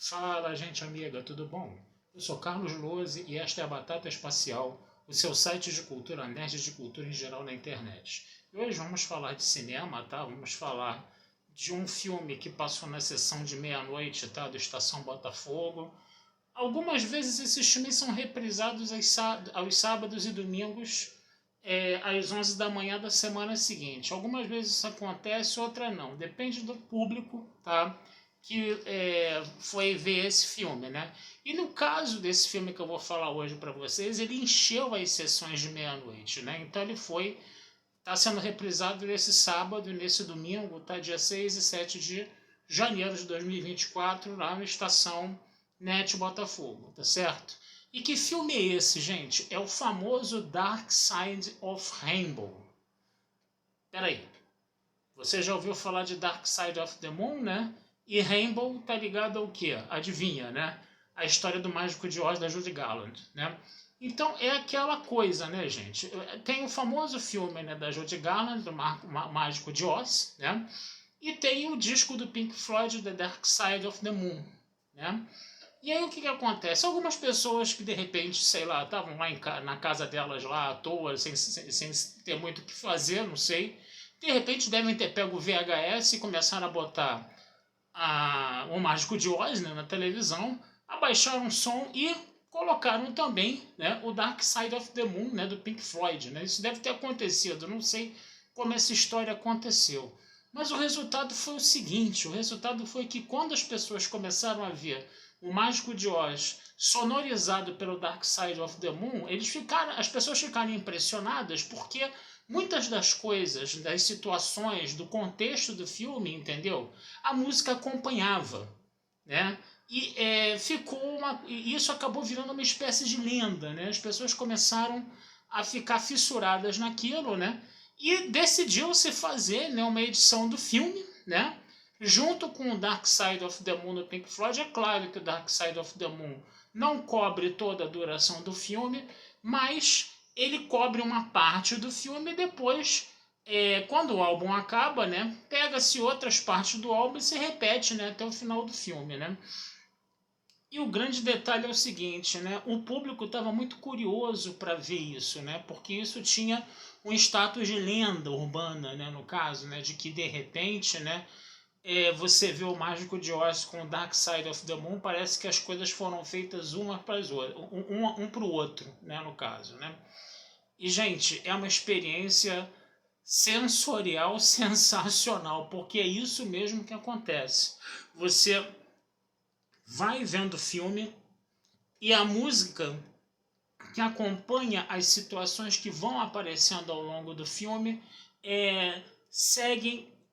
Fala, gente amiga, tudo bom? Eu sou Carlos Lose e esta é a Batata Espacial, o seu site de cultura nerd e de cultura em geral na internet. E hoje vamos falar de cinema, tá? Vamos falar de um filme que passou na sessão de meia-noite, tá? Do Estação Botafogo. Algumas vezes esses filmes são reprisados aos sábados e domingos, às 11 da manhã da semana seguinte. Algumas vezes isso acontece, outra não. Depende do público, tá? Que foi ver esse filme, né? E no caso desse filme que eu vou falar hoje para vocês, ele encheu as sessões de meia-noite, né? Então ele está sendo reprisado nesse sábado e nesse domingo, tá? Dia 6 e 7 de janeiro de 2024, lá na estação NET Botafogo, tá certo? E que filme é esse, gente? É o famoso Dark Side of Rainbow. Peraí, você já ouviu falar de Dark Side of the Moon, né? E Rainbow tá ligado ao quê? Adivinha, né? A história do Mágico de Oz da Judy Garland, né? Então é aquela coisa, né, gente? Tem o famoso filme, né, da Judy Garland, do Mágico de Oz, né? E tem o disco do Pink Floyd, The Dark Side of the Moon, né? E aí o que acontece? Algumas pessoas que de repente, sei lá, estavam lá na casa delas lá à toa, sem ter muito o que fazer, não sei. De repente devem ter pego o VHS e começaram a botar o Mágico de Oz, né, na televisão, abaixaram o som e colocaram também, né, o Dark Side of the Moon, né, do Pink Floyd. Né? Isso deve ter acontecido, não sei como essa história aconteceu. Mas o resultado foi o seguinte, o resultado foi que quando as pessoas começaram a ver o Mágico de Oz sonorizado pelo Dark Side of the Moon, as pessoas ficaram impressionadas porque muitas das coisas, das situações, do contexto do filme, entendeu? A música acompanhava, né? E isso acabou virando uma espécie de lenda, né? As pessoas começaram a ficar fissuradas naquilo, né? E decidiu-se fazer, né, uma edição do filme, né? Junto com o Dark Side of the Moon do Pink Floyd. É claro que o Dark Side of the Moon não cobre toda a duração do filme, mas ele cobre uma parte do filme e depois, quando o álbum acaba, né, pega-se outras partes do álbum e se repete, né, até o final do filme, né. E o grande detalhe é o seguinte, né, o público estava muito curioso para ver isso, né, porque isso tinha um status de lenda urbana, né, no caso, né, de que de repente, né, você vê o Mágico de Oz com o Dark Side of the Moon, parece que as coisas foram feitas uma para as outras, um para o outro, né, no caso, né. E, gente, é uma experiência sensorial sensacional, porque é isso mesmo que acontece. Você vai vendo o filme e a música que acompanha as situações que vão aparecendo ao longo do filme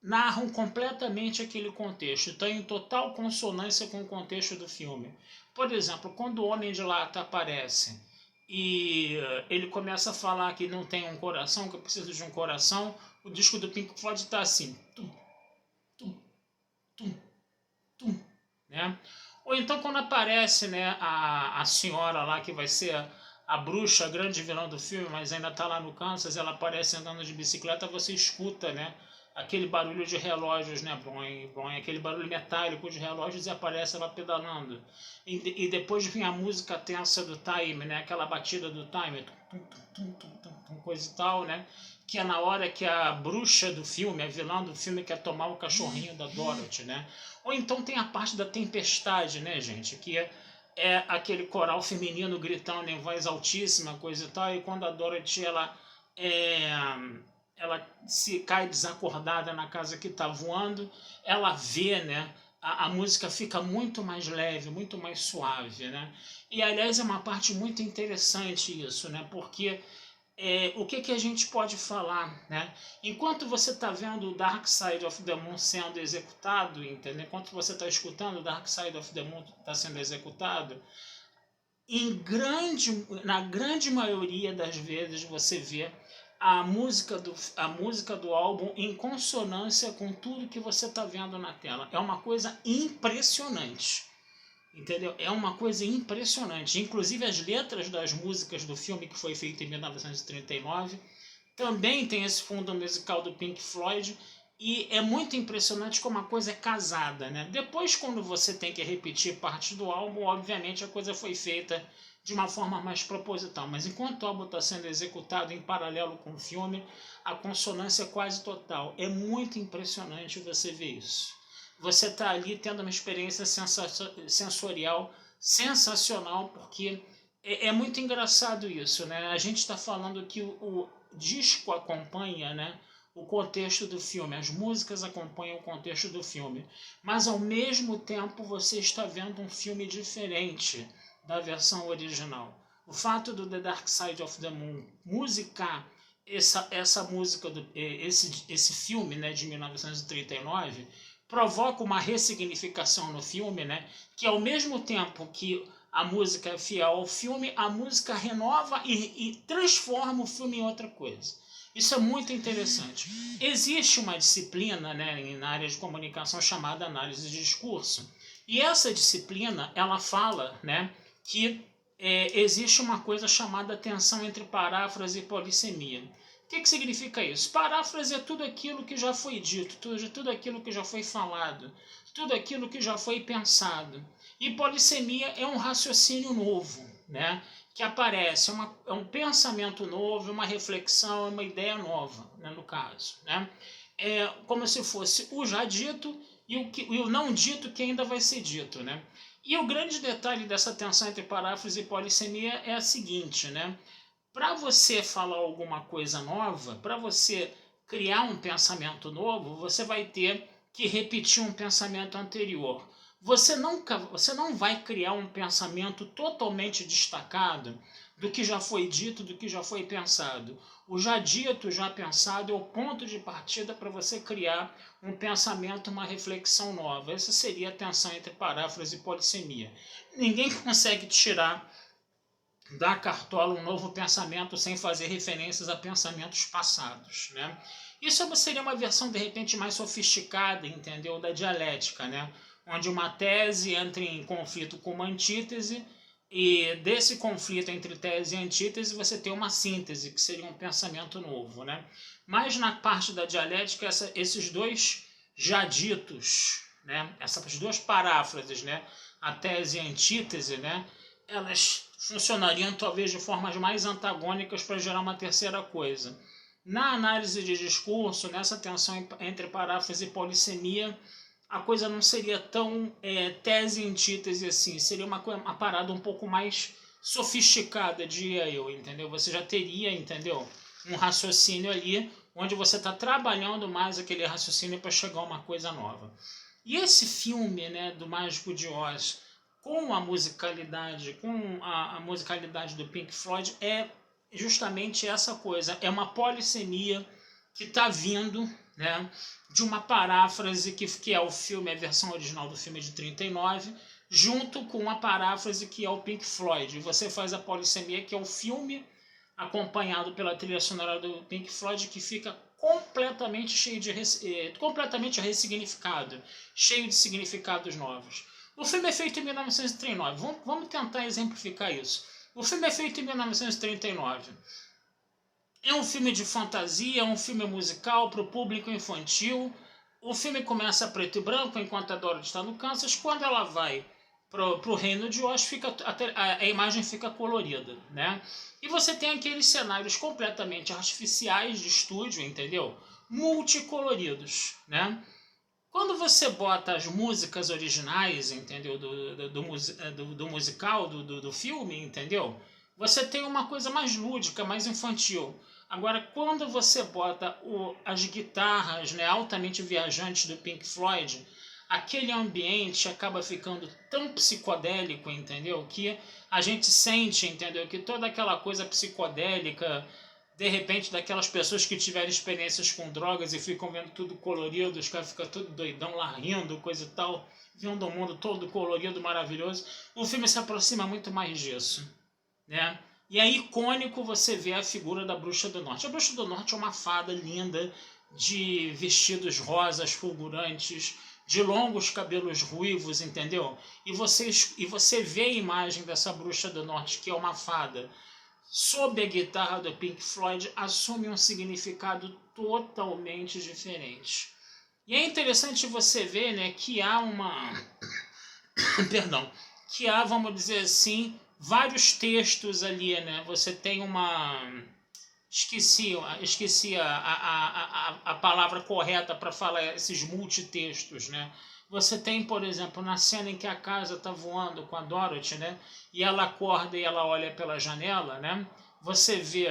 narram completamente aquele contexto, estão em total consonância com o contexto do filme. Por exemplo, quando o Homem de Lata aparece e ele começa a falar que não tem um coração, que precisa de um coração, o disco do Pink Floyd está assim, tum, tum, tum, tum, né? Ou então quando aparece, né, a senhora lá que vai ser a bruxa, a grande vilã do filme, mas ainda está lá no Kansas, ela aparece andando de bicicleta, você escuta, né, aquele barulho de relógios, né, boing, boing, aquele barulho metálico de relógios, e aparece ela pedalando. E depois vem a música tensa do time, né, aquela batida do time, coisa e tal, né, que é na hora que a bruxa do filme, a vilã do filme, quer tomar o cachorrinho da Dorothy, né. Ou então tem a parte da tempestade, né, gente, que é aquele coral feminino gritando em voz altíssima, coisa e tal, e quando a Dorothy, ela se cai desacordada na casa que está voando, ela vê, né, a música fica muito mais leve, muito mais suave, né, e aliás é uma parte muito interessante isso, né, porque o que a gente pode falar, né? Enquanto você está vendo o Dark Side of the Moon sendo executado, entendeu? Enquanto você está escutando o Dark Side of the Moon está sendo executado, na grande maioria das vezes você vê a música do álbum em consonância com tudo que você está vendo na tela. É uma coisa impressionante. Entendeu? É uma coisa impressionante. Inclusive as letras das músicas do filme, que foi feito em 1939, também tem esse fundo musical do Pink Floyd, E é muito impressionante como a coisa é casada, né? Depois, quando você tem que repetir parte do álbum, obviamente a coisa foi feita de uma forma mais proposital. Mas enquanto o álbum está sendo executado em paralelo com o filme, a consonância é quase total. É muito impressionante você ver isso. Você está ali tendo uma experiência sensorial sensacional, porque é muito engraçado isso, né? A gente está falando que o disco acompanha, né, o contexto do filme, as músicas acompanham o contexto do filme, mas ao mesmo tempo você está vendo um filme diferente da versão original. O fato do The Dark Side of the Moon musicar essa música, esse filme, né, de 1939, provoca uma ressignificação no filme, né, que ao mesmo tempo que a música é fiel ao filme, a música renova e transforma o filme em outra coisa. Isso é muito interessante. Existe uma disciplina, né, na área de comunicação chamada análise de discurso. E essa disciplina, ela fala, né, que existe uma coisa chamada tensão entre paráfrase e polissemia. O que significa isso? Paráfrase é tudo aquilo que já foi dito, tudo aquilo que já foi falado, tudo aquilo que já foi pensado. E polissemia é um raciocínio novo, né, que aparece, é um pensamento novo, uma reflexão, uma ideia nova, né, no caso. Né? É como se fosse o já dito e o não dito que ainda vai ser dito. Né? E o grande detalhe dessa tensão entre paráfrase e polissemia é a seguinte, né? Para você falar alguma coisa nova, para você criar um pensamento novo, você vai ter que repetir um pensamento anterior. Você não vai criar um pensamento totalmente destacado do que já foi dito, do que já foi pensado. O já dito, já pensado é o ponto de partida para você criar um pensamento, uma reflexão nova. Essa seria a tensão entre paráfrase e polissemia. Ninguém consegue tirar da cartola um novo pensamento sem fazer referências a pensamentos passados, né? Isso seria uma versão, de repente, mais sofisticada, entendeu? Da dialética, né? Onde uma tese entra em conflito com uma antítese, e desse conflito entre tese e antítese você tem uma síntese, que seria um pensamento novo, né? Mas na parte da dialética, esses dois já ditos, né? Essas duas paráfrases, né? A tese e a antítese, né? Elas funcionariam talvez de formas mais antagônicas para gerar uma terceira coisa. Na análise de discurso, nessa tensão entre paráfrase e polissemia, a coisa não seria tão tese e antítese assim, seria uma parada um pouco mais sofisticada, diria eu, entendeu? Você já teria, entendeu, um raciocínio ali, onde você está trabalhando mais aquele raciocínio para chegar a uma coisa nova. E esse filme, né, do Mágico de Oz, com a musicalidade, do Pink Floyd, é justamente essa coisa, é uma polissemia que está vindo, né, de uma paráfrase que é o filme, a versão original do filme de 39, junto com a paráfrase que é o Pink Floyd. E você faz a polissemia, que é o filme acompanhado pela trilha sonora do Pink Floyd, que fica completamente completamente ressignificado, cheio de significados novos. O filme é feito em 1939. Vamos tentar exemplificar isso. O filme é feito em 1939. É um filme de fantasia, é um filme musical para o público infantil. O filme começa preto e branco, enquanto a Dorothy está no Kansas. Quando ela vai para o Reino de Oz, a imagem fica colorida, né? E você tem aqueles cenários completamente artificiais de estúdio, entendeu? Multicoloridos, né? Quando você bota as músicas originais, entendeu? Do musical, do filme, entendeu? Você tem uma coisa mais lúdica, mais infantil. Agora, quando você bota as guitarras, né, altamente viajantes do Pink Floyd, aquele ambiente acaba ficando tão psicodélico, entendeu? Que a gente sente, entendeu? Que toda aquela coisa psicodélica, de repente, daquelas pessoas que tiveram experiências com drogas e ficam vendo tudo colorido, os caras ficam tudo doidão lá rindo, coisa e tal, vendo o mundo todo colorido, maravilhoso. O filme se aproxima muito mais disso, né? E é icônico você ver a figura da Bruxa do Norte. A Bruxa do Norte é uma fada linda, de vestidos rosas fulgurantes, de longos cabelos ruivos, entendeu? E você vê a imagem dessa Bruxa do Norte, que é uma fada, sob a guitarra do Pink Floyd, assume um significado totalmente diferente. E é interessante você ver, né, que há uma... Perdão. Que há, vamos dizer assim, vários textos ali, né? Você tem uma... Esqueci a palavra correta para falar esses multitextos, né? Você tem, por exemplo, na cena em que a casa está voando com a Dorothy, né? E ela acorda e ela olha pela janela, né? Você vê,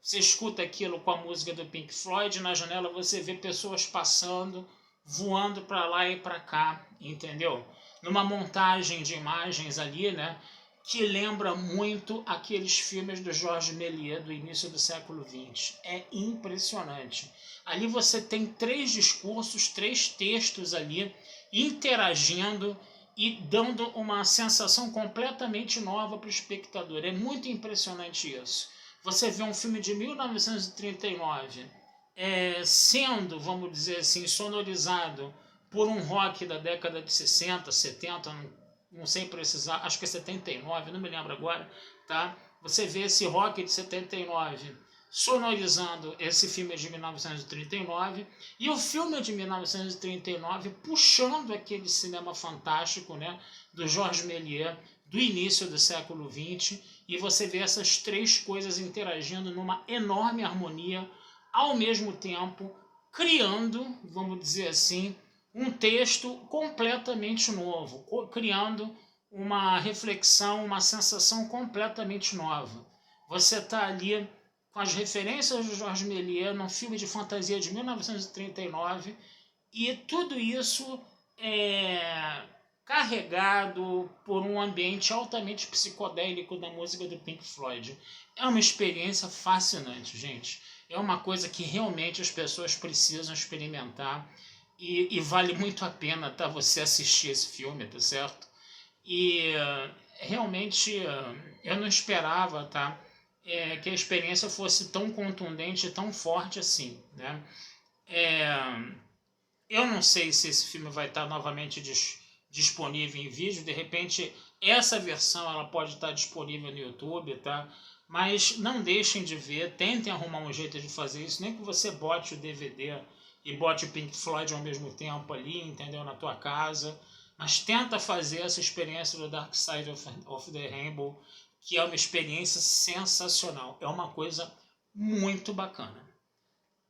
você escuta aquilo com a música do Pink Floyd, na janela você vê pessoas passando, voando para lá e para cá, entendeu? Numa montagem de imagens ali, né? Que lembra muito aqueles filmes do Georges Méliès do início do século XX. É impressionante. Ali você tem 3 discursos, 3 textos ali interagindo e dando uma sensação completamente nova para o espectador. É muito impressionante isso. Você vê um filme de 1939 sendo, vamos dizer assim, sonorizado por um rock da década de 60, 70, não sei precisar, acho que é 79, não me lembro agora, tá? Você vê esse rock de 79 sonorizando esse filme de 1939 e o filme de 1939 puxando aquele cinema fantástico, né, do Georges Méliès do início do século XX, e você vê essas 3 coisas interagindo numa enorme harmonia, ao mesmo tempo criando, vamos dizer assim, um texto completamente novo, criando uma reflexão, uma sensação completamente nova. Você está ali com as referências do Georges Méliès num filme de fantasia de 1939 e tudo isso é carregado por um ambiente altamente psicodélico da música do Pink Floyd. É uma experiência fascinante, gente. É uma coisa que realmente as pessoas precisam experimentar. E vale muito a pena, tá, você assistir esse filme, tá certo? E realmente eu não esperava, tá, que a experiência fosse tão contundente e tão forte assim, né? É, eu não sei se esse filme vai estar novamente disponível em vídeo, de repente essa versão ela pode estar disponível no YouTube, tá? Mas não deixem de ver, tentem arrumar um jeito de fazer isso, nem que você bote o DVD e bote o Pink Floyd ao mesmo tempo ali, entendeu? Na tua casa. Mas tenta fazer essa experiência do Dark Side of the Rainbow, que é uma experiência sensacional. É uma coisa muito bacana.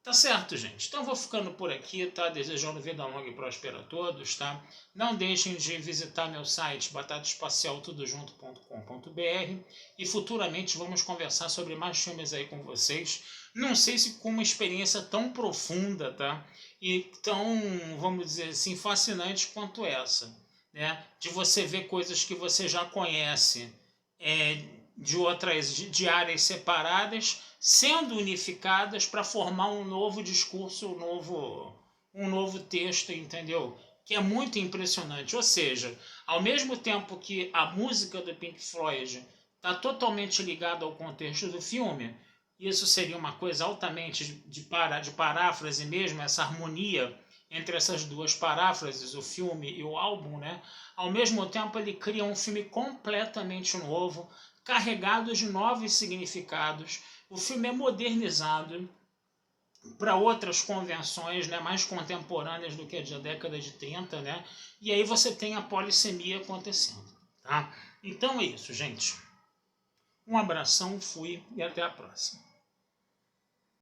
Tá certo, gente? Então vou ficando por aqui, tá? Desejando vida longa e próspera a todos, tá? Não deixem de visitar meu site batataespacialtudojunto.com.br e futuramente vamos conversar sobre mais filmes aí com vocês. Não sei se com uma experiência tão profunda, tá? E tão, vamos dizer assim, fascinante quanto essa, né? De você ver coisas que você já conhece, de áreas separadas, sendo unificadas para formar um novo discurso, um novo texto, entendeu? Que é muito impressionante. Ou seja, ao mesmo tempo que a música do Pink Floyd está totalmente ligada ao contexto do filme, isso seria uma coisa altamente de paráfrase mesmo, essa harmonia entre essas 2 paráfrases, o filme e o álbum, né? Ao mesmo tempo ele cria um filme completamente novo, carregado de novos significados. O filme é modernizado para outras convenções, né, mais contemporâneas do que a da década de 30, né? E aí você tem a polissemia acontecendo, tá? Então é isso, gente. Um abração, fui e até a próxima.